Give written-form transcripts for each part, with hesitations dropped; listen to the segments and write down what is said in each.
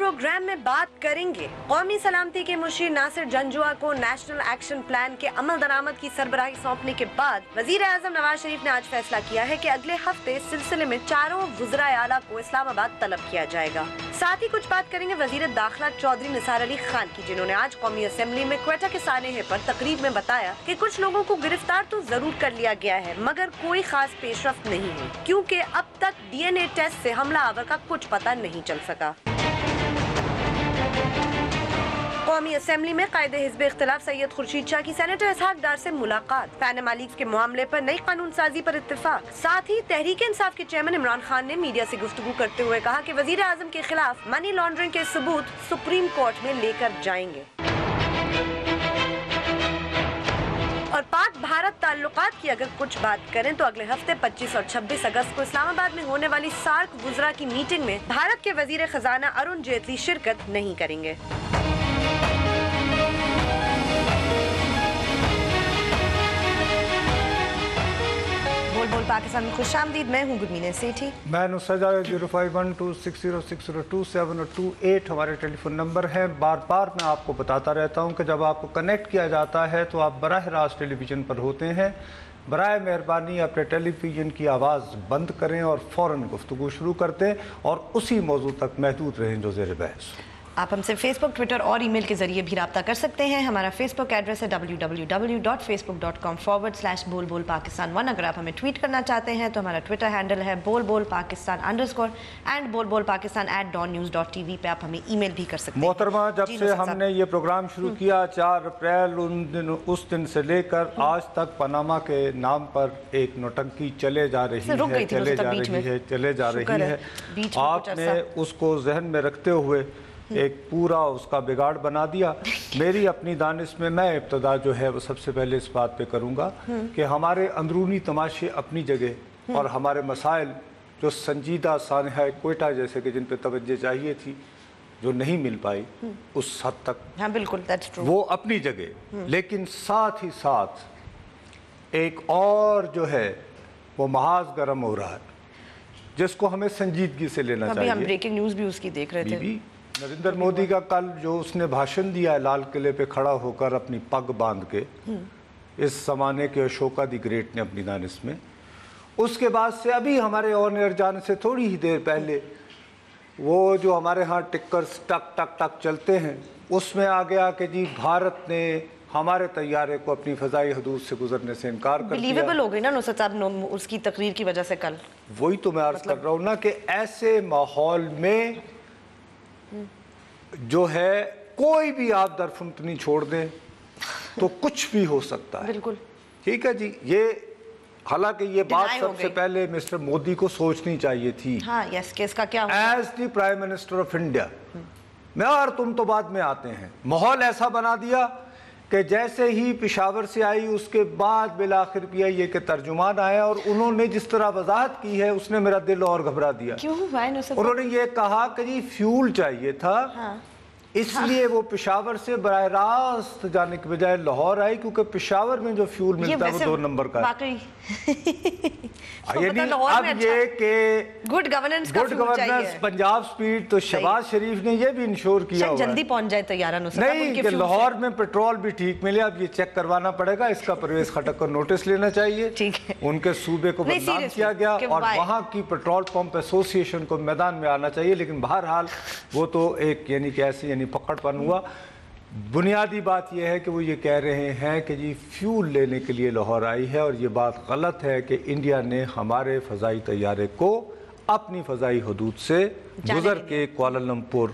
Programme में बात करेंगे कौमी सलामती के मुशीर नासिर जंजुआ को नेशनल एक्शन प्लान के अमल दरामद की सरबराही सौंपने के बाद वजीर आजम नवाज शरीफ ने आज फैसला किया है कि अगले हफ्ते इस सिलसिले में 4 वुज़राए आला को इस्लामाबाद तलब किया जाएगा। साथ ही कुछ बात करेंगे वजीर दाखिला चौधरी निसार अली खान की, जिन्होंने आज कौमी असेंबली में क्वेटा के सानहे पर तकरीब में बताया कि कुछ लोगों को गिरफ्तार तो जरूर कर लिया गया है मगर कोई खास पेशरफ्त नहीं हुई, क्योंकि अब तक DNA टेस्ट से हमलावर का कुछ पता नहीं चल सका। कौमी असेंबली में कायदे हिज़्ब इख्तिलाफ सैयद खुर्शीद शाह की सेनेटर इसहाक डार से मुलाकात, फैन मालिक के मामले पर नई कानून साजी पर इत्तेफाक। साथ ही तहरीक इंसाफ के चेयरमैन इमरान खान ने मीडिया से गुफ्तगू करते हुए कहा कि वजीर आजम के खिलाफ मनी लॉन्ड्रिंग के सबूत सुप्रीम कोर्ट में लेकर जाएंगे। और पाक भारत ताल्लुकात की अगर कुछ बात करें तो अगले हफ्ते 25 और 26 अगस्त को इस्लामाबाद में होने वाली सार्क वुज़रा की मीटिंग में भारत के वजीर खजाना अरुण जेटली शिरकत नहीं करेंगे। बोल पाकिस्तान में खुशामदीद, मैं हूँ गुरमीन सेठी। मैं नुसरत 051260602728 हमारे टेलीफोन नंबर हैं। बार बार मैं आपको बताता रहता हूँ कि जब आपको कनेक्ट किया जाता है तो आप बराह रास्त टेलीविज़न पर होते हैं। बराए मेहरबानी अपने टेलीविज़न की आवाज़ बंद करें और फ़ौरन गुफ्तगू शुरू कर दें और उसी मौजू तक महदूद रहें जो ज़ेर बहस। आप हमसे फेसबुक, ट्विटर और ईमेल के जरिए भी रब्ता कर सकते हैं। हमारा फेसबुक एड्रेस है www.facebook.com/बोल-बोल-पाकिस्तान1। अगर आप हमें ट्वीट करना चाहते हैं तो हमारा ट्विटर हैंडल है बोल-बोल-पाकिस्तान_ एंड बोल-बोल-पाकिस्तान@dawnnews.tv पे आप हमें ईमेल भी कर सकते हैं। मोहतरमा, जब से हमने ये प्रोग्राम शुरू किया 4 अप्रैल उस दिन से लेकर आज तक पनामा के नाम पर एक नौटंकी चले जा रही है। आपने उसको जहन में रखते हुए एक पूरा उसका बिगाड़ बना दिया। मेरी अपनी दानिश में मैं इब्तदा जो है वो सबसे पहले इस बात पे करूँगा कि हमारे अंदरूनी तमाशे अपनी जगह और हमारे मसाइल जो संजीदा सानहा क्वेटा जैसे कि जिन पे तवज्जो चाहिए थी जो नहीं मिल पाई उस हद तक, हाँ बिल्कुल वो अपनी जगह, लेकिन साथ ही साथ एक और जो है वो महाज गर्म हो रहा है जिसको हमें संजीदगी से लेना चाहिए। हम ब्रेकिंग न्यूज़ भी उसकी देख रहे थे। नरेंद्र मोदी का कल जो उसने भाषण दिया है लाल किले पे खड़ा होकर अपनी पग बांध के, इस ज़माने के अशोका दी ग्रेट ने अपनी दानिश में, उसके बाद से अभी हमारे ऑन एयर जाने से थोड़ी ही देर पहले वो जो हमारे यहाँ टिक्कर्स टक टक टक चलते हैं उसमें आ गया कि जी भारत ने हमारे तैयारे को अपनी फ़ज़ाई हदूद से गुजरने से इनकार कर दिया। बिलीवेबल हो गई ना नुसरत साहब उसकी तकरीर की वजह से कल। वही तो मैं अर्ज़ कर रहा हूँ ना कि ऐसे माहौल में जो है कोई भी आप दरफुंतनी छोड़ दें तो कुछ भी हो सकता है। बिल्कुल ठीक है जी। ये हालांकि ये बात सबसे पहले मिस्टर मोदी को सोचनी चाहिए थी। हाँ, यस, कि इसका क्या होगा। As the prime minister of India, मैं और तुम तो बाद में आते हैं, माहौल ऐसा बना दिया कि जैसे ही पेशावर से आई उसके बाद बिलाखिर PIA के तर्जुमान आए और उन्होंने जिस तरह वजाहत की है उसने मेरा दिल और घबरा दिया। क्यों हुआ है? उन्होंने ये कहा कि जी फ्यूल चाहिए था, हाँ। इसलिए वो पेशावर से बराह रास्त जाने के बजाय लाहौर आई, क्योंकि पेशावर में जो फ्यूल मिलता है वो 2 नंबर का है। यानी अब ये कि गुड गवर्नेंस पंजाब स्पीड, तो शहबाज शरीफ ने ये भी इंश्योर किया हुआ जल्दी पहुंच जाए तैयारा नहीं कि लाहौर में पेट्रोल भी ठीक मिले। अब ये चेक करवाना पड़ेगा, इसका परवेज खटक को नोटिस लेना चाहिए। ठीक है, उनके सूबे को बदनाम किया गया और वहाँ की पेट्रोल पंप एसोसिएशन को मैदान में आना चाहिए। लेकिन बहरहाल वो तो एक यानी कि ऐसे पकड़पन हुआ। बुनियादी बात यह है कि वो ये कह रहे हैं कि जी फ्यूल लेने के लिए लाहौर आई है और ये बात गलत है कि इंडिया ने हमारे फ़ज़ाई तैयारे को अपनी फ़ज़ाई हदूद से गुजर के Kuala Lumpur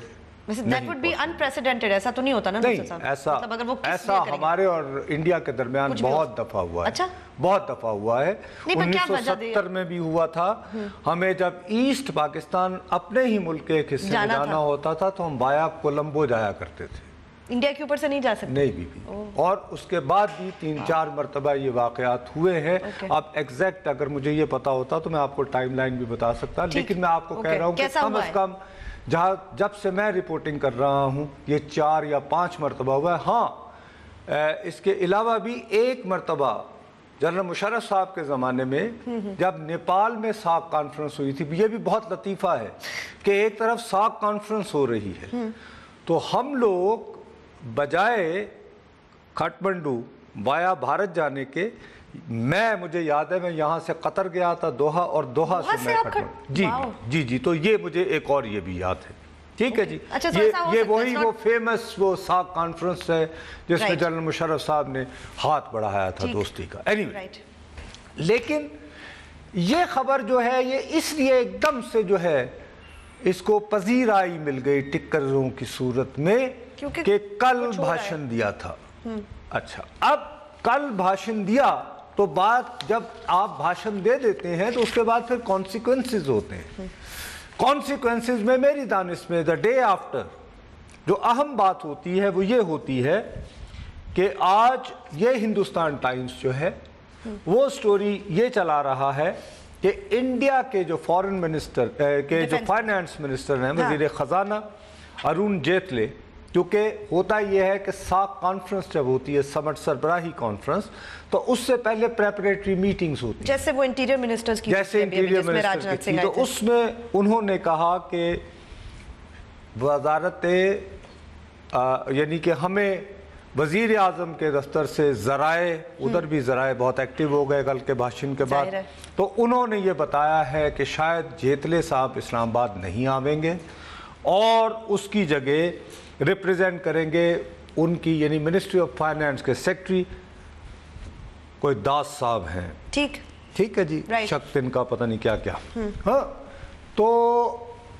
That would be unprecedented। ऐसा तो नहीं होता ना? नहीं, ऐसा मतलब अगर वो ऐसा हमारे और इंडिया के दरमियान बहुत दफा हुआ है। अच्छा? बहुत दफा हुआ है। 1970 में भी हुआ था। हमें जब ईस्ट पाकिस्तान अपने ही मुल्क के एक हिस्से में जाना होता था तो हम वाया कोलंबो जाया करते थे। इंडिया के ऊपर से नहीं जा सकते? नहीं भी। और उसके बाद भी 3-4 मरतबा ये वाक़यात हुए हैं। अब एग्जैक्ट अगर मुझे ये पता होता तो मैं आपको टाइमलाइन भी बता सकता, लेकिन मैं आपको कह रहा हूँ कि कम अज़ कम जब से मैं रिपोर्टिंग कर रहा हूँ ये 4 या 5 मरतबा हुआ है। हाँ, इसके अलावा भी 1 मरतबा जनरल मुशर्रफ साहब के ज़माने में जब नेपाल में सार्क कॉन्फ्रेंस हुई थी, ये भी बहुत लतीफ़ा है कि एक तरफ सार्क कॉन्फ्रेंस हो रही है तो हम लोग बजाय काठमांडू वाया भारत जाने के, मुझे याद है मैं यहाँ से कतर गया था दोहा, और दोहा से मैं काठमांडू। जी, तो ये मुझे एक और ये भी याद है। ठीक है जी। अच्छा, ये वही वो फेमस वो सार्क कॉन्फ्रेंस है जिसमें जनरल मुशर्रफ साहब ने हाथ बढ़ाया था दोस्ती का। एनीवे, लेकिन ये खबर जो है ये इसलिए एकदम से जो है इसको पजीराई मिल गई टिक्करों की सूरत में कि कल भाषण दिया था। अच्छा, अब कल भाषण दिया तो बात, जब आप भाषण दे देते हैं तो उसके बाद फिर कॉन्सिक्वेंसेस होते हैं। कॉन्सिक्वेंसेस में मेरी दानिश में द डे आफ्टर जो अहम बात होती है वो ये होती है कि आज ये हिंदुस्तान टाइम्स जो है वो स्टोरी ये चला रहा है कि इंडिया के जो फॉरेन मिनिस्टर के जो फाइनेंस मिनिस्टर हैं, वजीर खजाना अरुण जेटली, क्योंकि होता यह है कि सार्क कॉन्फ्रेंस जब होती है, समट सरबराही कॉन्फ्रेंस, तो उससे पहले प्रेपरेटरी मीटिंग्स होती हैं, जैसे वो इंटीरियर मिनिस्टर्स की, जैसे इंटीरियर मिनिस्टर की थी। तो उसमें उन्होंने कहा कि वजारत यानी कि हमें वजीर आज़म के दफ्तर से ज़राए, उधर भी ज़राए बहुत एक्टिव हो गए कल के भाषण के बाद। तो उन्होंने ये बताया है कि शायद जेटली साहब इस्लामाबाद नहीं आवेंगे और उसकी जगह रिप्रेजेंट करेंगे उनकी यानी मिनिस्ट्री ऑफ फाइनेंस के सेक्रेटरी कोई दास साहब हैं। ठीक है जी, शक्ति इनका पता नहीं क्या क्या। हाँ, तो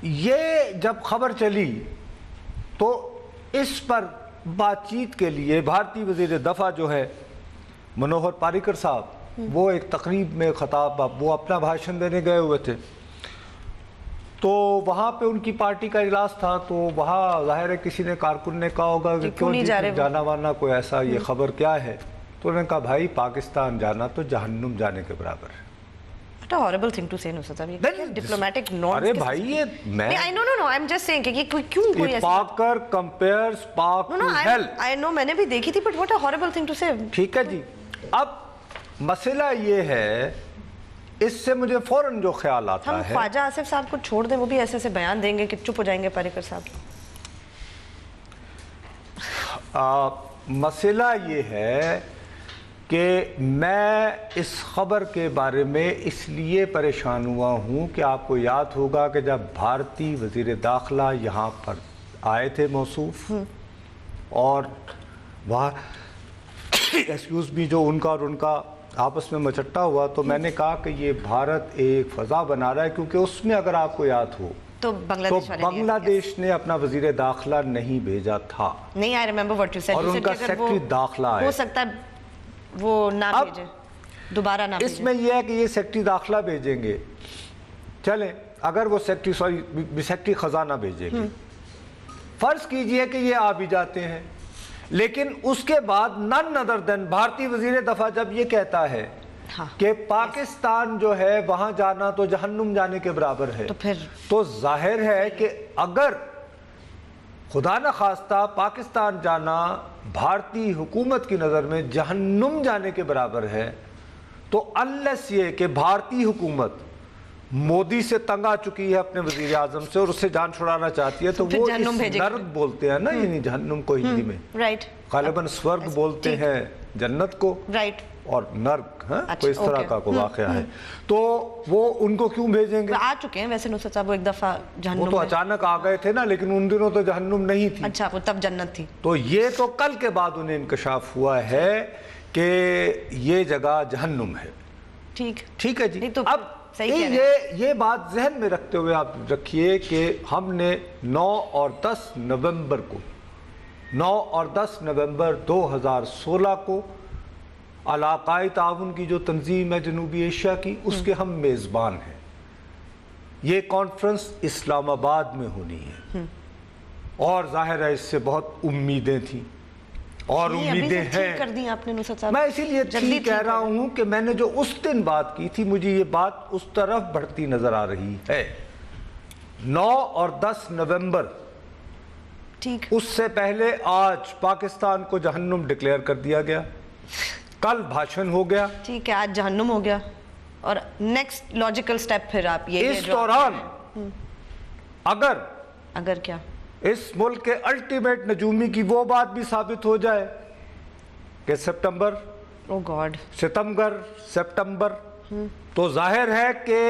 ये जब खबर चली तो इस पर बातचीत के लिए भारतीय वजीर दफा जो है मनोहर पारिकर साहब, वो एक तकरीब में खताब, वो अपना भाषण देने गए हुए थे। तो वहाँ पे उनकी पार्टी का इजलास था, तो वहाँ जाहिर है किसी ने कारकुन ने कहा होगा कि क्यों नहीं जाना वाना कोई ऐसा, ये खबर क्या है? तो उन्होंने कहा भाई पाकिस्तान जाना तो जहन्नुम जाने के बराबर है। What a horrible thing to say, Nusrat साहब, ये डिप्लोमेटिक नॉन। अरे भाई ये मैं आई एम जस्ट सेइंग कि क्यों कोई ऐसा पाकर कंपेयर्स पाक टू हेल। आई नो, मैंने भी देखी थी, but what a horrible thing to say. ठीक है जी, अब मसला ये है, इससे मुझे फौरन जो ख्याल आता है, हम ख्वाजा आसिफ साहब को छोड़ दें, वो भी ऐसे ऐसे बयान देंगे कि चुप हो जाएंगे पारिकर साहब। मसला ये है कि मैं इस खबर के बारे में इसलिए परेशान हुआ हूँ कि आपको याद होगा कि जब भारतीय वज़ीर दाखिला यहाँ पर आए थे मौसूफ, और वहाँ एक्सक्यूज़ मी जो उनका और उनका आपस में मचट्टा हुआ, तो मैंने कहा कि ये भारत एक फ़ज़ा बना रहा है, क्योंकि उसमें अगर आपको याद हो तो बांग्लादेश ने अपना वज़ीर दाखिला नहीं भेजा था। नहीं, I remember what you said, और उनका सेक्रेटरी दाखिला है, हो सकता है वो ना भेजे, दोबारा ना भेजे। इसमें यह है कि ये सेक्रेटरी दाखिला भेजेंगे, चलें, अगर वो सेक्रेटरी खजाना भेजेंगे, फर्ज कीजिए कि ये आ भी जाते हैं, लेकिन उसके बाद नन अदर देन भारतीय वजीर दफा जब ये कहता है कि पाकिस्तान जो है वहां जाना तो जहन्नुम जाने के बराबर है, तो जाहिर है कि अगर खुदा न खास्ता पाकिस्तान जाना भारतीय हुकूमत की नज़र में जहन्नुम जाने के बराबर है, तो अनलेस ये कि भारतीय हुकूमत मोदी से तंग आ चुकी है अपने वजीर आजम से और उससे जान छुड़ाना चाहती है, तो वो इस नर्क बोलते हैं ना, यानी जहन्नुम को हिंदी में गालिबन स्वर्ग बोलते हैं जन्नत को, और नर्क कोई इस तरह का को वाक़या है। तो वो उनको क्यों भेजेंगे? आ चुके हैं वैसे नुसरत साहब, वो एक दफा जहन्नुम, वो तो अचानक आ गए थे ना, लेकिन उन दिनों तो जहन्नुम नहीं थी। अच्छा, वो तब जन्नत थी। तो ये तो कल के बाद उन्हें इंकशाफ हुआ है कि ये जगह जहन्नुम है। ठीक है जी। तो अब ये बात जहन में रखते हुए आप रखिए कि हमने 9 और 10 नवंबर 2016 को इलाकाई ताउन की जो तंजीम है जनूबी एशिया की, उसके हम मेज़बान हैं। ये कॉन्फ्रेंस इस्लामाबाद में होनी है और जाहिर है इससे बहुत उम्मीदें थी और उम्मीदें हैं। कर दी आपने नुसरत साहब। मैं इसीलिए ठीक कह रहा हूं कि मैंने जो उस दिन बात की थी, मुझे ये बात उस तरफ बढ़ती नजर आ रही है। 9 और 10 नवंबर, ठीक, उससे पहले आज पाकिस्तान को जहन्नुम डिक्लेयर कर दिया गया। कल भाषण हो गया, ठीक है, आज जहन्नुम हो गया, और नेक्स्ट लॉजिकल स्टेप फिर आप ये इस दौरान अगर क्या इस मुल्क के अल्टीमेट नजूमी की वो बात भी साबित हो जाए कि सितंबर, तो जाहिर है कि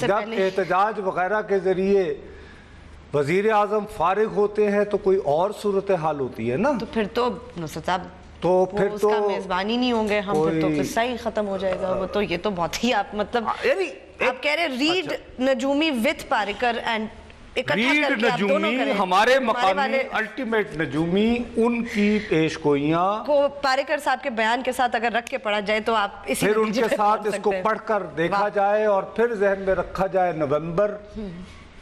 जब एहतजाज वगैरह के जरिए वजीर आजम फारिग होते हैं तो कोई और सूरत हाल होती है ना, तो फिर तो नुसरत साहब उसका मेजबान ही नहीं होंगे हम, फिर तो किस्सा ही खत्म हो जाएगा। वो तो ये तो बहुत ही आप मतलब आप कह रहे रीड नजूमी विद पारिकर एंड रीड नजूमी हमारे मकामी अल्टीमेट नजूमी उनकी पेशगोइयां को पारिकर साहब के बयान के साथ अगर रख के पढ़ा जाए तो आप इसी फिर उनके साथ इसको पढ़कर देखा जाए और फिर जहन में रखा जाए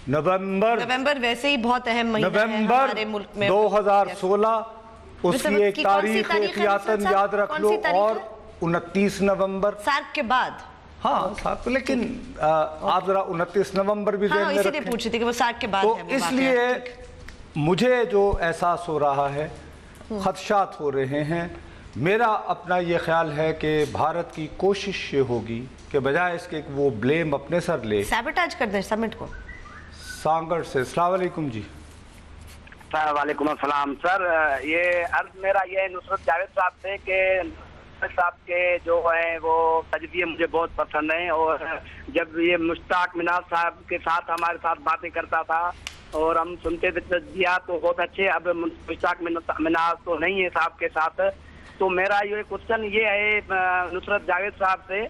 नवंबर वैसे ही बहुत अहम महीना है हमारे मुल्क में 2016, उसकी एक तारीख एहतियातन याद रख लो, और 29 नवंबर सार्क के बाद। हाँ, लेकिन आप जरा 29 नवंबर भी हाँ, इसीलिए पूछी थी कि वो सार्क के बाद तो है, इसलिए मुझे जो एहसास हो रहा है, खदशात हो रहे हैं, मेरा अपना ये ख्याल है कि भारत की कोशिश ये होगी कि बजाय इसके वो ब्लेम अपने सर ले, सैबोटेज कर दें समिट को। सांगड़ से अस्सलाम वालेकुम जी। वालेकुम अस्सलाम सर, ये अर्ज मेरा ये नुसरत जावेद साहब से कि साहब के जो है वो तजबिये मुझे बहुत पसंद हैं, और जब ये मुश्ताक मिनाज साहब के साथ हमारे साथ बातें करता था और हम सुनते थे तजबिया तो बहुत अच्छे, अब मुश्ताक मिनाज तो नहीं है साहब के साथ। तो मेरा ये क्वेश्चन ये है नुसरत जावेद साहब से,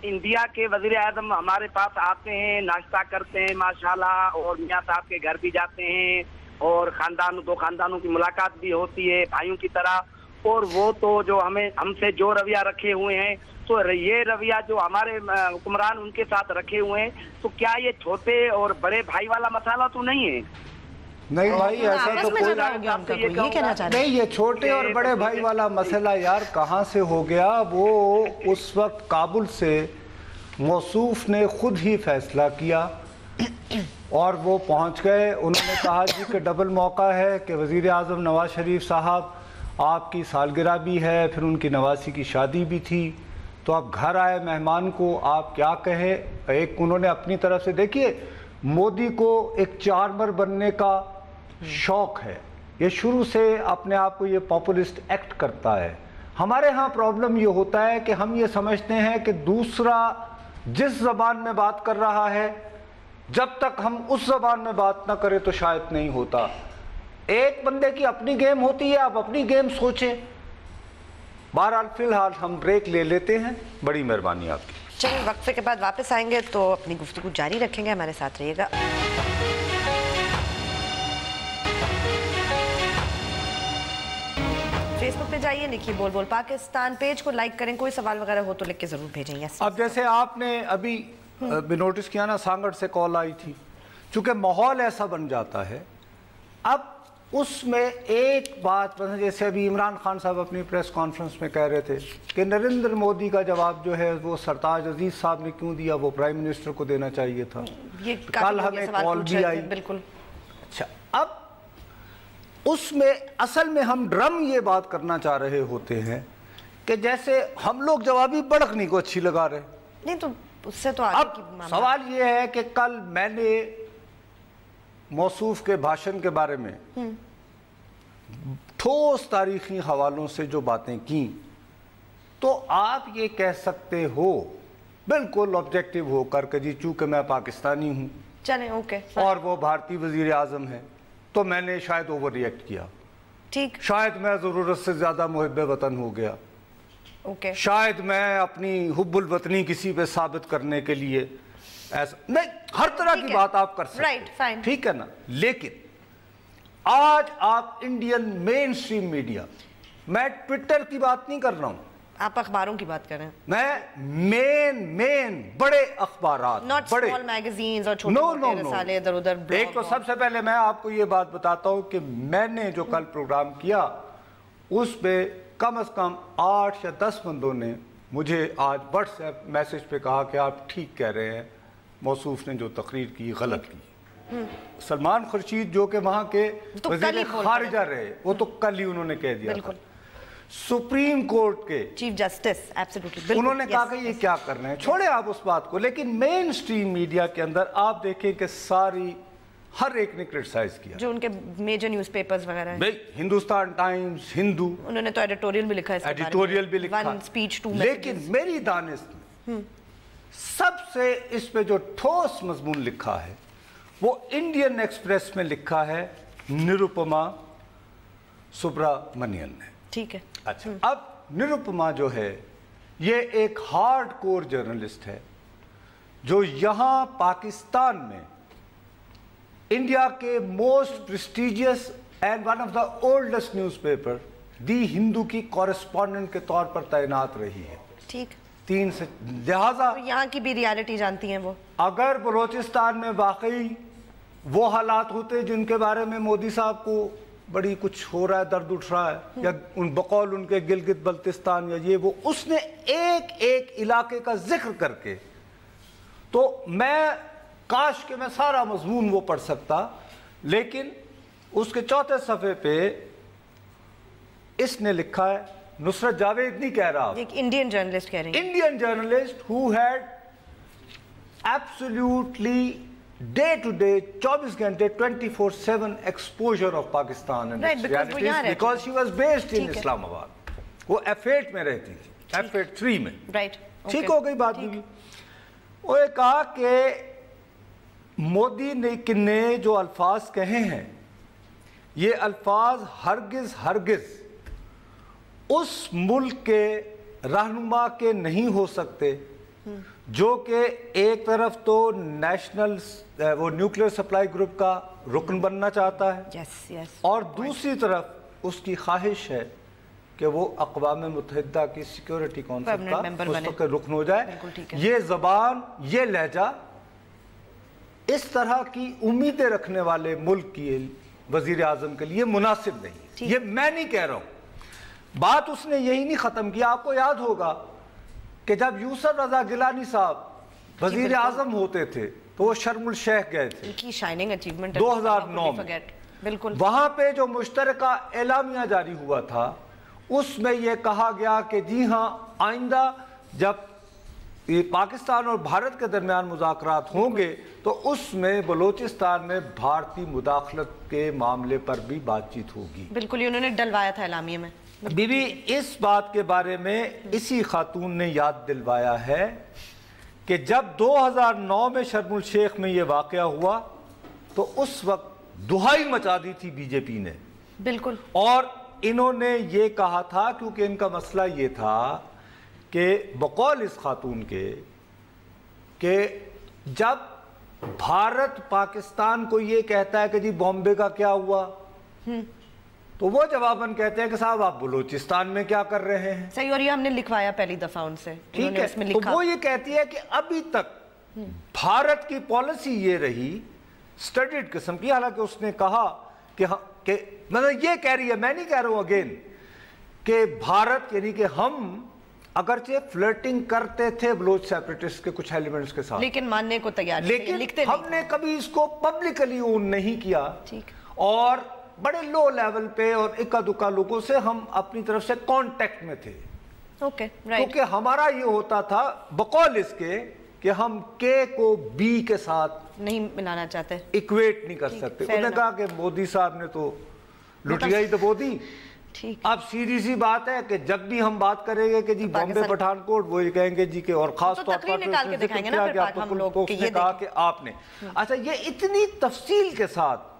इंडिया के वजीर आजम हमारे पास आते हैं, नाश्ता करते हैं माशाल्लाह, और मियाँ साहब के घर भी जाते हैं, और दो खानदानों की मुलाकात भी होती है भाइयों की तरह, और वो तो जो हमसे जो रवैया रखे हुए हैं, तो ये रवैया जो हमारे हुक्मरान उनके साथ रखे हुए हैं, तो क्या ये छोटे और बड़े भाई वाला मसाला तो नहीं है? नहीं भाई, ऐसा तो कोई ये कहना चाह रहे नहीं, ये छोटे और बड़े भाई वाला मसला यार कहाँ से हो गया। वो उस वक्त काबुल से मौसूफ ने खुद ही फैसला किया और वो पहुँच गए। उन्होंने कहा जी कि डबल मौका है कि वज़ीर आज़म नवाज शरीफ साहब आपकी सालगिरह भी है, फिर उनकी नवासी की शादी भी थी, तो आप घर आए मेहमान को, आप क्या कहें। एक उन्होंने अपनी तरफ से, देखिए मोदी को एक चार्मर बनने का शौक है, ये शुरू से अपने आप को ये पॉपुलिस्ट एक्ट करता है। हमारे यहाँ प्रॉब्लम ये होता है कि हम ये समझते हैं कि दूसरा जिस ज़बान में बात कर रहा है, जब तक हम उस ज़बान में बात ना करें तो शायद नहीं होता। एक बंदे की अपनी गेम होती है, आप अपनी गेम सोचें। बहरहाल फिलहाल हम ब्रेक ले लेते हैं, बड़ी मेहरबानी आपकी। चलिए वक्फे के बाद वापस आएंगे तो अपनी गुफ्तगू जारी रखेंगे, हमारे साथ रहिएगा। फेसबुक पे जाइए, लिखिए बोल बोल पाकिस्तान, पेज को लाइक करें, कोई सवाल वगैरह हो तो लिख के जरूर भेजें। अब जैसे आपने अभी भी नोटिस किया ना, सांगड़ से कॉल आई थी, चूंकि माहौल ऐसा बन जाता है, अब उसमें एक बात, जैसे अभी इमरान खान साहब अपनी प्रेस कॉन्फ्रेंस में कह रहे थे कि नरेंद्र मोदी का जवाब जो है वो सरताज अजीज साहब ने क्यों दिया, वो प्राइम मिनिस्टर को देना चाहिए था। कल हमें कॉल भी आई। बिल्कुल। अच्छा, अब उसमें असल में हम ड्रम ये बात करना चाह रहे होते हैं कि जैसे हम लोग जवाबी बड़कनी को अच्छी लगा रहे, नहीं तो उससे तो आगे अब सवाल ये है कि कल मैंने मौसूफ के भाषण के बारे में ठोस तारीखी हवालों से जो बातें की, तो आप ये कह सकते हो बिल्कुल ऑब्जेक्टिव होकर कि जी चूंकि मैं पाकिस्तानी हूं, चलें ओके, और वो भारतीय वजीर आजम है, तो मैंने शायद ओवर रिएक्ट किया, ठीक, शायद मैं ज़रूरत से ज़्यादा मुहिब्बे वतन हो गया, ओके, शायद मैं अपनी हुब्बुल वतनी किसी पे साबित करने के लिए ऐसा नहीं, हर तरह की बात आप कर सकते, राइट, फाइन, ठीक है ना। लेकिन आज आप इंडियन मेन स्ट्रीम मीडिया, मैं ट्विटर की बात नहीं कर रहा हूं, आप अखबारों की बात कर रहे हैं, मैं मेन बड़े अखबारात, नॉट बड़े स्मॉल मैगजीन्स और छोटे रसाले इधर उधर। एक तो सबसे पहले मैं आपको ये बात बताता हूं कि मैंने जो कल प्रोग्राम किया उस पे कम से कम 8 या 10 बंदों ने मुझे आज व्हाट्सएप मैसेज पे कहा कि आप ठीक कह रहे हैं, मौसूफ ने जो तकरीर की गलत की। सलमान खुर्शीद जो कि वहाँ के वज़ीर खारिजा रहे, वो तो कल ही उन्होंने कह दिया था। सुप्रीम कोर्ट के चीफ जस्टिस, एब्सोल्युटली, उन्होंने कहा कि ये क्या कर रहे हैं, छोड़े आप उस बात को। लेकिन मेन स्ट्रीम मीडिया के अंदर आप देखें कि सारी हर एक ने क्रिटिसाइज किया, जो उनके मेजर न्यूज़पेपर्स वगैरह हैं। भाई हिंदुस्तान टाइम्स, हिंदू, उन्होंने तो एडिटोरियल भी लिखा है, एडिटोरियल भी लिखा, वन स्पीच टू लेकिन मेरी दानिश में सबसे इस पे जो ठोस मजमून लिखा है वो इंडियन एक्सप्रेस में लिखा है निरुपमा सुब्रमण्यन ने। ठीक है। अच्छा, अब निरुपमा जो है ये एक हार्ड कोर जर्नलिस्ट है जो यहां पाकिस्तान में इंडिया के most prestigious and one of the oldest newspaper the Hindu की कॉरेस्पॉन्डेंट के तौर पर तैनात रही है। ठीक। 3 से लिहाजा तो यहाँ की भी रियलिटी जानती हैं वो। अगर बलोचिस्तान में वाकई वो हालात होते जिनके बारे में मोदी साहब को बड़ी कुछ हो रहा है, दर्द उठ रहा है, या उन बकौल उनके गिलगित बल्तिस्तान या ये वो, उसने एक एक इलाके का जिक्र करके, तो मैं काश के मैं सारा मजमून वो पढ़ सकता, लेकिन उसके 4थे सफ़े पे इसने लिखा है, नुसरत जावेद नहीं कह रहा, एक इंडियन जर्नलिस्ट कह रही है, Indian journalist who had absolutely day to day 24 घंटे 24/7 exposure of Pakistan and because she was based in Islamabad. वो F8 में रहती थी, F8 3 में। राइट, ठीक हो गई बात भी। वो ये कहा कि मोदी ने जो अल्फाज कहे हैं ये अल्फाज हरगिज हरगिज उस मुल्क के रहनुमा के नहीं हो सकते जो कि एक तरफ तो नेशनल वो न्यूक्लियर सप्लाई ग्रुप का रुकन बनना चाहता है, yes, yes, और दूसरी तरफ उसकी ख्वाहिश है कि वो अक़वाम मुत्तहिदा की सिक्योरिटी काउंसिल का मुस्तक़िल रुकन हो जाए। ये ज़बान, ये लहजा इस तरह की उम्मीदें रखने वाले मुल्क की वज़ीर आज़म के लिए मुनासिब नहीं। ये मैं नहीं कह रहा हूँ, बात उसने यही नहीं ख़त्म किया। आपको याद होगा कि जब यूसुफ रज़ा गिलानी साहब वज़ीर आज़म होते थे तो वो शर्मुल शेख गए थे, की शाइनिंग अचीवमेंट 2009 में। बिल्कुल, वहाँ पे जो मुश्तरका एलामिया जारी हुआ था उसमें यह कहा गया कि जी हाँ, आइंदा जब ये पाकिस्तान और भारत के दरमियान मुज़ाकरात होंगे तो उसमें बलोचिस्तान में भारतीय मुदाखलत के मामले पर भी बातचीत होगी। बिल्कुल, उन्होंने डलवाया था एलामिया में। बीबी इस बात के बारे में इसी खातून ने याद दिलवाया है कि जब 2009 में शर्मुल शेख में ये वाक़या हुआ तो उस वक्त दुहाई मचा दी थी बीजेपी ने। बिल्कुल, और इन्होंने ये कहा था, क्योंकि इनका मसला ये था कि बकौल इस खातून के कि जब भारत पाकिस्तान को ये कहता है कि जी बॉम्बे का क्या हुआ, तो वो जवाबन कहते हैं कि साहब आप बलूचिस्तान में क्या कर रहे हैं। सही, और ये हमने लिखवाया पहली दफा उनसे। ठीक है, तो वो ये कहती है कि अभी तक भारत की पॉलिसी ये रही स्टडीड किस्म की, हालांकि उसने कहा कि मतलब ये कह रही है, मैं नहीं कह रहा हूं अगेन, कि भारत यानी कि हम अगरचे फ्लर्टिंग करते थे बलोच सेपरेटिस्ट के कुछ एलिमेंट्स के साथ, लेकिन मानने को तैयार, लेकिन हमने कभी इसको पब्लिकली ओन नहीं किया। ठीक, और बड़े लो लेवल पे और इक्का दुक्का लोगों से हम अपनी तरफ से कांटेक्ट में थे। ओके, राइट, क्योंकि हमारा ये होता था बकौल इसके कि हम के को बी के साथ नहीं मिलाना चाहते, इक्वेट नहीं कर सकते। उन्होंने कहा कि मोदी साहब ने तो लुटिया ही दबो दी। ठीक, अब सीधी सी बात है कि जब भी हम बात करेंगे कि जी बॉम्बे पठानकोट, वो ये कहेंगे जी के, और खास तौर पर उसने कहा कि आपने, अच्छा ये इतनी तफसील के साथ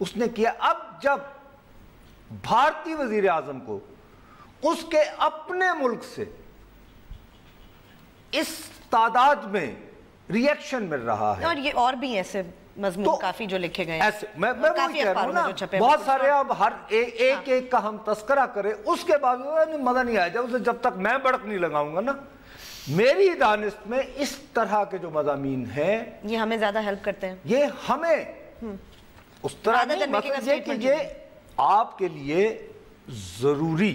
उसने किया। अब जब भारतीय वजीर आजम को उसके अपने मुल्क से इस तादाद में रिएक्शन मिल रहा है, और ये और भी ऐसे मजमून तो काफी जो लिखे गए ऐसे, मैं वो कह रहा हूं ना, बहुत सारे, अब हर एक का हम तस्करा करें उसके बावजूद मजा नहीं आया जब तक मैं बड़क नहीं लगाऊंगा ना। मेरी दानिश में इस तरह के जो मज़ामीन हैं ये हमें ज्यादा हेल्प करते हैं, ये हमें उस तरह नहीं, मतलब ये कि ये आपके लिए जरूरी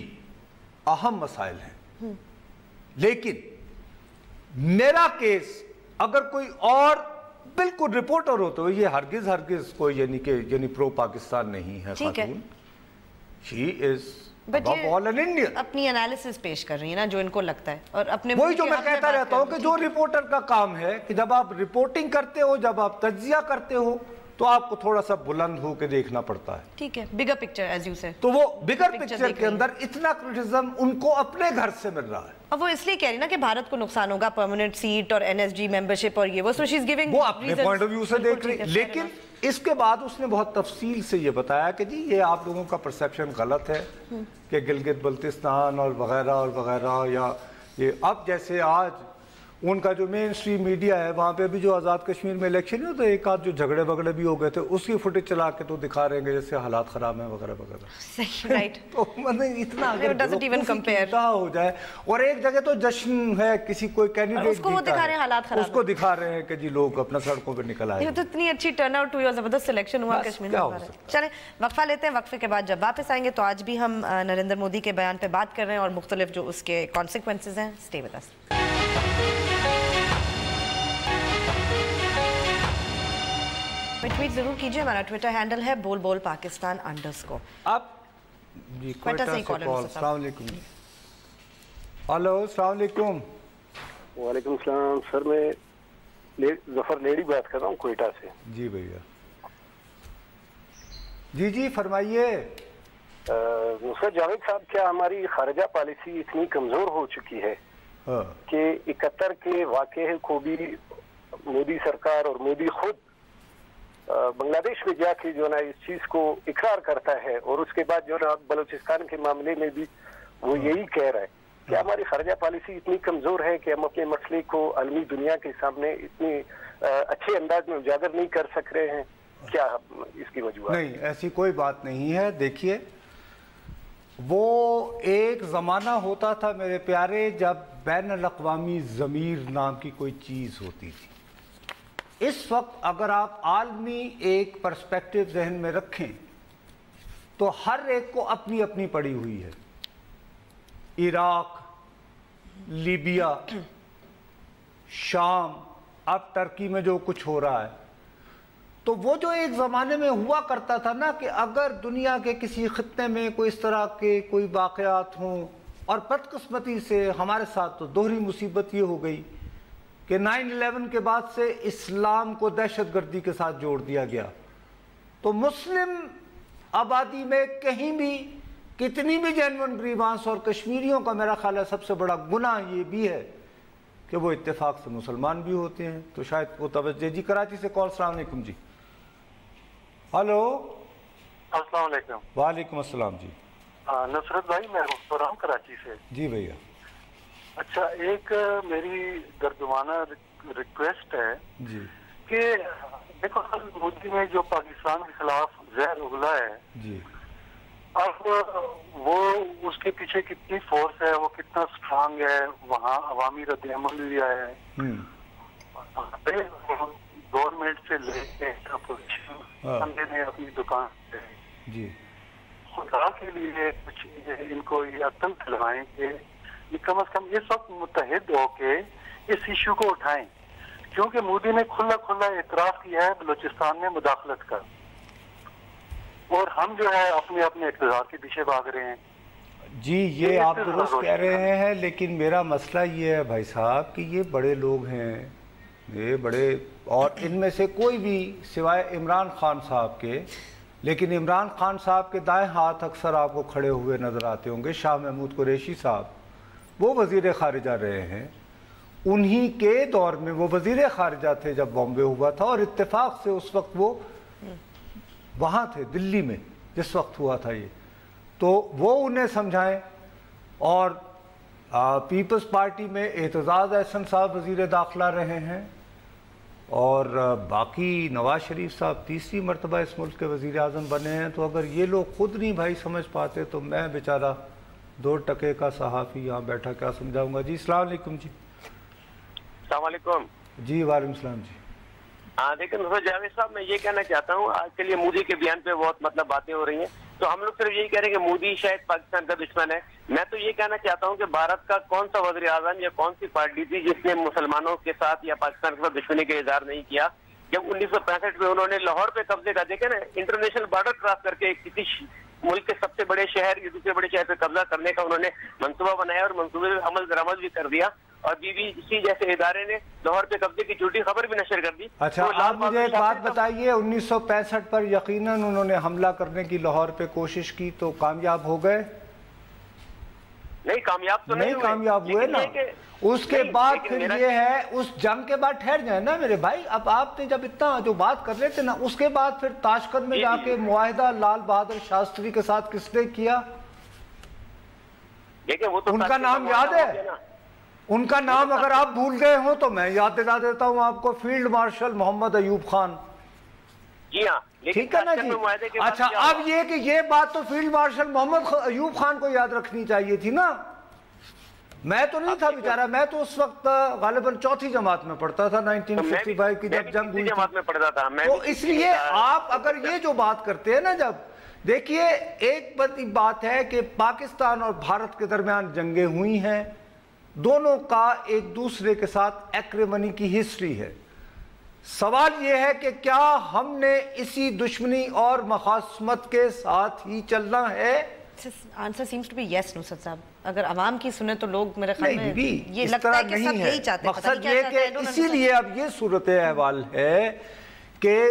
अहम मसाइल हैं। लेकिन मेरा केस अगर कोई और बिल्कुल रिपोर्टर हो तो ये हरगिज कोई यानी प्रो पाकिस्तान नहीं है खातून। She is all an Indian. अपनी एनालिसिस पेश कर रही है ना जो इनको लगता है, और अपने वही जो मैं कहता रहता हूँ कि जो रिपोर्टर का काम है कि जब आप रिपोर्टिंग करते हो, जब आप तज्जिया करते हो, तो आपको थोड़ा सा बुलंद होकर देखना पड़ता है। ठीक है, बिगर पिक्चर एज यू से। तो वो बिगर पिक्चर के अंदर इतना क्रिटिसिज्म उनको अपने घर से मिल रहा है। अब वो इसलिए कह रही ना कि भारत को नुकसान होगा, परमानेंट सीट और एनएसजी मेंबरशिप और ये वो, सो शी इज गिविंग वो अपने पॉइंट ऑफ व्यू से देख रही। लेकिन इसके बाद उसने बहुत तफसील से ये बताया कि जी ये आप लोगों का परसेप्शन गलत है कि गिलगित बल्तिस्तान और वगैरह या ये, अब जैसे आज उनका जो मेन स्ट्रीम मीडिया है वहाँ पे भी जो आज़ाद कश्मीर में इलेक्शन है तो एक आध जो झगड़े वगड़े भी हो गए थे उसकी फुटेज चला के तो दिखा रहे हैं जैसे हालात खराब हैं वगैरह। सही, राइट। तो मतलब इतना doesn't even compare हो जाए, और एक जगह तो जश्न है किसी कोई कैंडिडेट उसको वो दिखा रहे हैं हालात खराब, उसको दिखा रहे हैं कि जी लोग अपना सड़कों पर निकल आए। ये तो इतनी अच्छी टर्नआउट हुई और जबरदस्त सिलेक्शन हुआ कश्मीर में। चले वक्फा लेते हैं, वक्फे के बाद जब वापस आएंगे तो आज भी हम नरेंद्र मोदी के बयान पे बात कर रहे हैं और मुख्तलिफ जो उसके कॉन्सिक्वेंसेज हैं। Stay with us. ट्वीट जरूर कीजिए, हमारा ट्विटर हैंडल है बोल बोल पाकिस्तान _ आप जी क्वेटा से कॉल। अस्सलाम वालेकुम। हेलो अस्सलाम वालेकुम। वालेकुम सलाम सर, मैं जफर लेडी बात कर रहा हूँ क्वेटा से। जी भैया, जी फरमाइए। सर जावेद साहब, क्या हमारी खारजा पॉलिसी इतनी कमजोर हो चुकी है कि 71 के वाक़े को भी मोदी सरकार और मोदी खुद बांग्लादेश में जाके जो ना इस चीज को इकरार करता है, और उसके बाद जो ना बलूचिस्तान के मामले में भी वो यही कह रहा है कि हमारी खारजा पॉलिसी इतनी कमजोर है कि हम अपने मसले को अलमी दुनिया के सामने इतनी अच्छे अंदाज में उजागर नहीं कर सक रहे हैं? क्या इसकी वजह? नहीं, ऐसी कोई बात नहीं है। देखिए, वो एक ज़माना होता था मेरे प्यारे जब बैन-अल-अक़वामी ज़मीर नाम की कोई चीज़ होती थी। इस वक्त अगर आप आलमी एक पर्सपेक्टिव जहन में रखें तो हर एक को अपनी अपनी पड़ी हुई है। इराक, लीबिया, शाम, अब टर्की में जो कुछ हो रहा है, तो वो जो एक ज़माने में हुआ करता था ना कि अगर दुनिया के किसी खित्ते में कोई इस तरह के कोई वाक़यात हों, और बदकिस्मती से हमारे साथ तो दोहरी मुसीबत ये हो गई कि 9/11 के बाद से इस्लाम को दहशतगर्दी के साथ जोड़ दिया गया। तो मुस्लिम आबादी में कहीं भी कितनी भी जेन्युइन ग्रीवांस, और कश्मीरियों का मेरा ख्याल है सबसे बड़ा गुनाह ये भी है कि वो इत्तेफाक से मुसलमान भी होते हैं। तो शायद वो तवज्जो। जी कराची से कॉल। अस्सलाम वालेकुम जी। हेलो अस्सलाम वालेकुम। वालेकुम अस्सलाम जी। नुसरत भाई, मैं हूँ कराची से। जी भैया। अच्छा, एक मेरी दर्दवाना रिक्वेस्ट है जी कि देखो, मोदी में जो पाकिस्तान के खिलाफ जहर उगला है जी, अब वो उसके पीछे कितनी फोर्स है, वो कितना स्ट्रांग है, वहाँ अवामी रद्द-ए-अमल भी आया है गवर्नमेंट से लेके अपोजिशन ने अपनी दुकान पे जी। खुदा के लिए कुछ इनको ये अक्ल दिलवाएं कि ये कम से कम इस वक्त मुत्तहिद होके इस इशू को उठाएं, क्योंकि मोदी ने खुला एतराफ किया है बलूचिस्तान में मुदाखलत का, और हम जो है अपने अपने इक़्तिदार के पीछे भाग रहे हैं। जी, ये आप दुरुस्त कह रहे हैं, लेकिन मेरा मसला ये है भाई साहब कि ये बड़े लोग हैं, ये बड़े, और इनमें से कोई भी सिवाय इमरान खान साहब के, लेकिन इमरान खान साहब के दाएं हाथ अक्सर आपको खड़े हुए नजर आते होंगे, शाह महमूद कुरैशी साहब, वो वज़ीर ख़ारिजा रहे हैं। उन्हीं के दौर में वो वज़ीर ख़ारिजा थे जब बॉम्बे हुआ था, और इत्तेफाक से उस वक्त वो वहाँ थे दिल्ली में जिस वक्त हुआ था ये, तो वो उन्हें समझाएं। और पीपल्स पार्टी में एतजाज़ अहसन साहब वज़ीर दाखिला रहे हैं, और बाकी नवाज शरीफ साहब तीसरी मरतबा इस मुल्क के वज़ीर आज़म बने हैं। तो अगर ये लोग खुद नहीं भाई समझ पाते तो मैं बेचारा 2 टके का सहाफ़ी यहाँ बैठा क्या समझाऊंगा। जी अस्सलाम वालेकुम। जी अस्सलाम वालेकुम। जी वालेकुम सलाम जी। हाँ, लेकिन जावेद साहब, मैं ये कहना चाहता हूँ, आज के लिए मोदी के बयान पे बहुत बातें हो रही हैं, तो हम लोग सिर्फ यही कह रहे हैं कि मोदी शायद पाकिस्तान का दुश्मन है। मैं तो ये कहना चाहता हूँ कि भारत का कौन सा वज़ीर आज़म या कौन सी पार्टी थी जिसने मुसलमानों के साथ या पाकिस्तान के साथ दुश्मनी का इजहार नहीं किया? जब 1965 में उन्होंने लाहौर पे कब्जे का, देखे ना, इंटरनेशनल बॉर्डर क्रॉस करके किसी ملک کے سب سے بڑے شہر یا دوسرے بڑے شہر پہ قبضہ کرنے کا انہوں نے منصوبہ بنایا اور منصوبے میں عمل درآمد بھی کر دیا، اور BBC جیسے ادارے نے لاہور پہ قبضے کی جھوٹی خبر بھی نشر کر دی۔ اچھا آپ مجھے ایک بات بتائیے، 1965 پر یقیناً انہوں نے حملہ کرنے کی لاہور پہ کوشش کی تو کامیاب ہو گئے؟ نہیں کامیاب تو نہیں کامیاب ہوئے نا۔ اس کے بعد پھر یہ ہے، اس جنگ کے بعد ٹھہر جائیں نا میرے بھائی، اب آپ نے جب اتنا جو بات کر رہے تھے نا، اس کے بعد پھر تاشقند میں جا کے معاہدہ لال بہادر شاستری کے ساتھ کس نے کیا؟ ان کا نام یاد ہے؟ ان کا نام اگر آپ بھول گئے ہوں تو میں یاد دلا دیتا ہوں آپ کو، فیلڈ مارشل محمد ایوب خان۔ جی ہاں ٹھیک ہے نا جی۔ اچھا اب یہ کہ یہ بات تو فیلڈ مارشل محمد ایوب خان کو یاد رکھنی چاہیے تھی نا، میں تو نہیں تھا بیچارہ، میں تو اس وقت غالباً 4تھی جماعت میں پڑھتا تھا 1955 کی جب جنگ ہوئی تھی، تو اس لیے آپ اگر یہ جو بات کرتے ہیں نا، جب دیکھیے ایک بات ہے کہ پاکستان اور بھارت کے درمیان جنگیں ہوئی ہیں، دونوں کا ایک دوسرے کے ساتھ ایکریمنی کی ہسٹری ہے۔ سوال یہ ہے کہ کیا ہم نے اسی دشمنی اور مخاصمت کے ساتھ ہی چلنا ہے؟ آنسر سیمز ٹو بی یس نصرت صاحب، اگر عوام کی سنیں تو لوگ میرے خیال میں یہ اس لگتا طرح ہے کہ سب نہیں یہی چاہتے ہیں، مقصد یہ کہ اسی لیے اب یہ صورتحال ہے کہ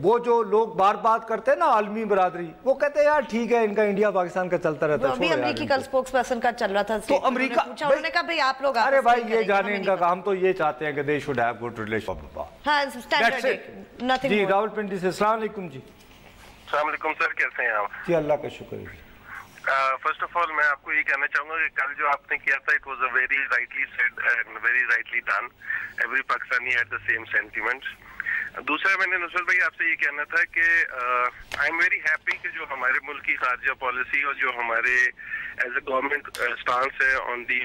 وہ جو لوگ بار بات کرتے ہیں نا عالمی برادری، وہ کہتے ہیں یار ٹھیک ہے ان کا انڈیا پاکستان کا چلتا رہتا ہے، ابھی امریکی کل سپوکس پرسن کا چل رہا تھا تو امریکہ انہوں نے کہا بھئی آپ لوگ ارے بھائی یہ جانے ان کا کام تو یہ چاہتے ہیں کہ they should have good relationship۔ ہاں اسٹینڈرڈ نتھنگ جی راول پنڈی سے السلام علیکم۔ جی السلام علیکم سر، کیسے ہیں آپ؟ جی اللہ کا شکر ہے۔ فرسٹ آف آل میں آپ کو یہ کہنا چاہوں گا کہ کل جو آپ نے کیا تھا it was a very rightly said and very rightly done, every Pakistani had the same sentiments. دوسرا میں نے نصرت بھائی آپ سے یہ کہنا تھا کہ آئی ایم ویری ہیپی کہ جو ہمارے ملک کی خارجہ پالیسی اور جو ہمارے ایز اے گورنمنٹ اسٹانس ہے آن دی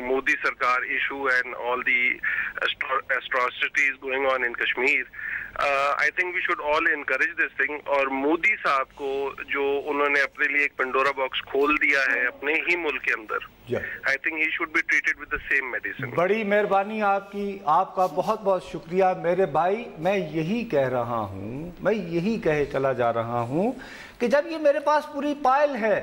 مودی سرکار issue and all the atrocities going on in Kashmir, I think we should all encourage this thing۔ اور مودی صاحب کو جو انہوں نے اپنے لیے ایک پنڈورا باکس کھول دیا ہے اپنے ہی ملک کے اندر، I think he should be treated with the same medicine۔ بڑی مہربانی آپ کی، آپ کا بہت بہت شکریہ میرے بھائی۔ میں یہی کہہ رہا ہوں، میں یہی کہے چلا جا رہا ہوں کہ جب یہ میرے پاس پوری پائل ہے،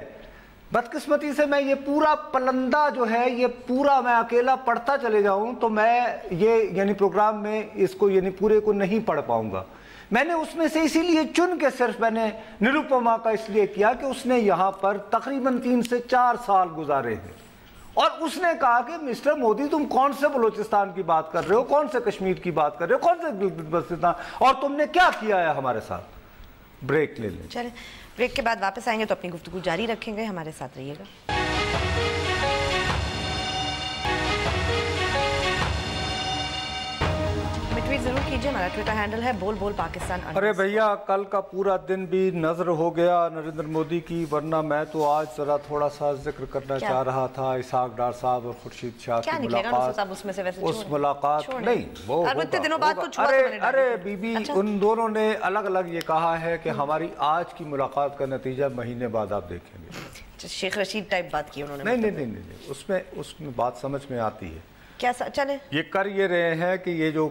بدقسمتی سے میں یہ پورا پلندہ جو ہے یہ پورا میں اکیلا پڑھتا چلے جاؤں تو میں یہ یعنی پروگرام میں اس کو یعنی پورے کو نہیں پڑھ پاؤں گا۔ میں نے اس میں سے اسی لیے چن کے صرف میں نے نروپما کا اس لیے کیا کہ اس نے یہاں پر تقریباً 3 سے 4 سال گزارے ہیں، اور اس نے کہا کہ مسٹر مودی تم کون سے بلوچستان کی بات کر رہے ہو، کون سے کشمیر کی بات کر رہے ہو، کون سے گلگت بلتستان، اور تم نے کیا کیا ہے ہمارے ساتھ۔ بریک لے لیں، چلیں بریک کے بعد واپس آئیں گے تو اپنی گفتگو جاری رکھیں گے، ہمارے ساتھ رہیے گا۔ ٹویٹ ضرور کیجئے، ہمارا ٹویٹر ہینڈل ہے بول بول پاکستان۔ ارے بھیا کل کا پورا دن بھی نظر ہو گیا نریندر مودی کی، ورنہ میں تو آج ذرا تھوڑا سا ذکر کرنا چاہ رہا تھا اسحاق ڈار صاحب اور خورشید شاہ کی ملاقات۔ اس ملاقات نہیں وہ ارے بی بی ان دونوں نے الگ الگ یہ کہا ہے کہ ہماری آج کی ملاقات کا نتیجہ مہینے بعد آپ دیکھیں گے۔ شیخ رشید ٹائپ بات کی انہوں نے؟ نہیں، اس میں بات سمجھ میں آتی ہے کیا؟ چلے یہ کر یہ رہے ہیں کہ یہ جو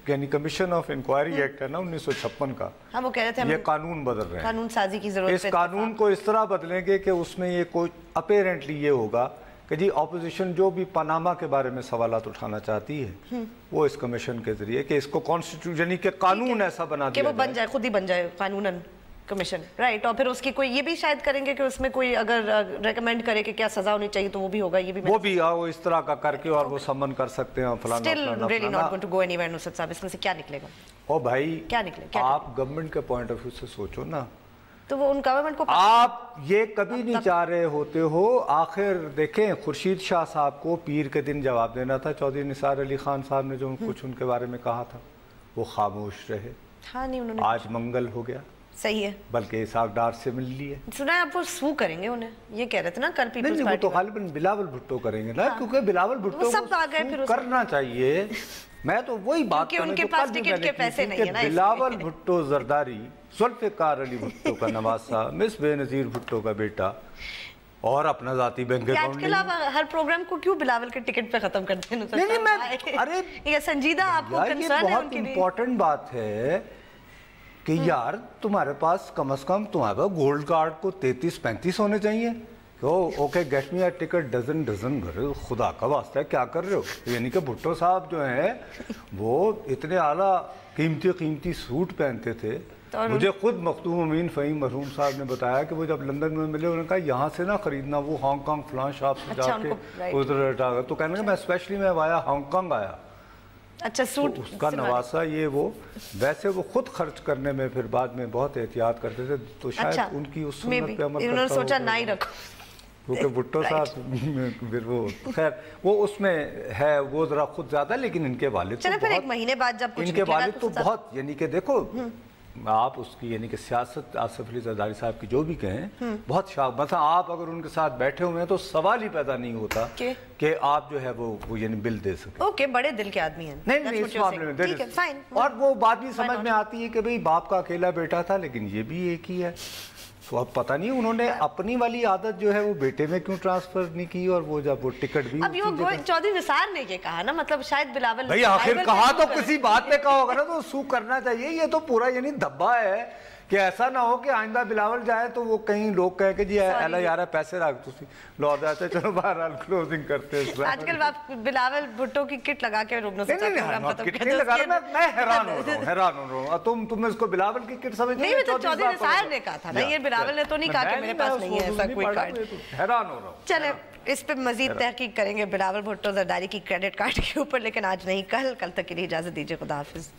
یعنی کمیشن آف انکوائری ایکٹ ہے نا 1956 کا، وہ کہہ رہے تھے یہ قانون بدل رہے ہیں، قانون سازی کی ضرورت ہے۔ اس قانون کو اس طرح بدلیں گے کہ اس میں یہ کوئی اپیرنٹلی یہ ہوگا کہ جی اپوزیشن جو بھی پاناما کے بارے میں سوالات اٹھانا چاہتی ہے وہ اس کمیشن کے ذریعے کہ اس کو کانسٹیٹیوشن کہ قانون ایسا بنا دیا کہ وہ بن جائے، خود ہی بن جائے قانوناً کمیشن، رائٹ، اور پھر اس کی کوئی یہ بھی شاید کریں گے کہ اس میں کوئی اگر ریکمینڈ کرے کہ کیا سزا ہونی چاہیے تو وہ بھی ہوگا، یہ بھی وہ بھی وہ اس طرح کا کر کے اور وہ سمن کر سکتے ہیں فلانا فلانا۔ Really not going to go anywhere نصرت صاحب، اس میں سے کیا نکلے گا؟ او بھائی کیا نکلے؟ آپ گورنمنٹ کے پوائنٹ آف ویو سے سوچو نا، تو وہ ان گورنمنٹ کو آپ یہ کبھی نہیں چاہ رہے ہوتے ہو۔ آخر دیکھیں خورشید شاہ صاحب کو پیر کے دن جواب دینا تھا، چودھری نثار علی خان صاحب نے جو کچھ ان کے بارے میں کہا تھا وہ خاموش رہے۔ ہاں نہیں انہوں نے، آج منگل ہو گیا، صحیح ہے، بلکہ اسحاق ڈار سے مل لیے۔ سنا ہے آپ وہ سو کریں گے انہیں، یہ کہہ رہے تھے نا کل پیپلز نہیں پارٹی وہ تو غالباً بلاول بھٹو کریں گے نا، کیونکہ بلاول بھٹو کو کرنا چاہیے۔ میں تو وہی بات کہ ان کے پاس ٹکٹ کے پیسے نہیں ہیں نا، بلاول بھٹو زرداری، ذوالفقار علی بھٹو کا نواسا، مس بے نظیر بھٹو کا بیٹا، اور اپنا ذاتی بینک اکاؤنٹ نہیں۔ ہر پروگرام کو کیوں بلاول کے ٹکٹ پہ ختم کرتے ہیں؟ نہیں میں ارے یہ سنجیدہ آپ کو کنسرن ہے ان کے لیے؟ بہت امپورٹنٹ بات ہے کہ یار تمہارے پاس کم از کم تمہارے پاس گولڈ کارڈ کو 33-35 ہونے چاہیے. Okay get me a ticket ڈزن خدا کا واسطہ ہے کیا کر رہے ہو. یعنی کہ بھٹو صاحب جو ہیں وہ اتنے اعلیٰ قیمتی سوٹ پہنتے تھے. مجھے خود مختوم امین فہیم مرحوم صاحب نے بتایا کہ وہ جب لندن میں ملے انہوں نے کہا یہاں سے نہ خریدنا, وہ ہانگ کانگ فلان شاپ سے جا کے ادھر ہٹا گیا. تو کہنے کہ میں اسپیشلی میں آیا ہانگ کانگ آیا. اچھا سوٹ اس کا نواسا یہ وہ ویسے وہ خود خرچ کرنے میں پھر بعد میں بہت احتیاط کرتے تھے. تو شاید ان کی اس سنت پہ عمل کرتا انہوں نے سوچا نہ ہی رکھو کیونکہ بھٹو صاحب پھر وہ خیر وہ اس میں ہے وہ ذرا خود زیادہ, لیکن ان کے والد چلے پھر ایک مہینے بعد جب ان کے والد تو بہت یعنی کہ دیکھو آپ اس کی یعنی کہ سیاست آصف علی زرداری صاحب کی جو بھی کہیں بہت شاک. مثلا آپ اگر ان کے ساتھ بیٹھے ہوئے ہیں تو سوال ہی پیدا نہیں ہوتا کہ آپ جو ہے وہ یعنی بل دے سکیں. اوکے بڑے دل کے آدمی ہیں. نہیں اس معاملے میں اور وہ بات بھی سمجھ میں آتی ہے کہ بھئی باپ کا اکیلا بیٹا تھا لیکن یہ بھی ایک ہی ہے. تو اب پتہ نہیں انہوں نے اپنی والی عادت جو ہے وہ بیٹے میں کیوں ٹرانسفر نہیں کی, اور وہ جب وہ ٹکٹ بھی اب یہ چودھری نثار نے یہ کہا نا, مطلب شاید بلاول بھئی آخر کہا تو کسی بات پہ کہا ہوگا نا تو سو کرنا چاہیے. یہ تو پورا یعنی دھبا ہے کہ ایسا نہ ہو کہ آئندہ بلاول جائے تو وہ کہیں لوگ کہے کہ جی ایلا یار پیسے رکھ تسی لوٹ جاتے چلو بہرحال کلوزنگ کرتے ہیں. آج کل آپ بلاول بھٹو کی کٹ لگا کے روبنو سے پروگرام ختم کرتے ہیں. میں حیران ہو رہا ہوں تم اس کو بلاول کی کٹ سمجھ نہیں. تو چودھری نثار نے کہا تھا نا, یہ بلاول نے تو نہیں کہا کہ میرے پاس نہیں ہے ایسا کوئی کارڈ. حیران ہو رہا ہوں. چلے اس پہ مزید تحقیق کریں گے بلاول بھٹو زرداری کی کریڈٹ کارڈ کے اوپر, لیکن آج نہیں کل تک کے لیے اجازت دیجیے. خدا حافظ.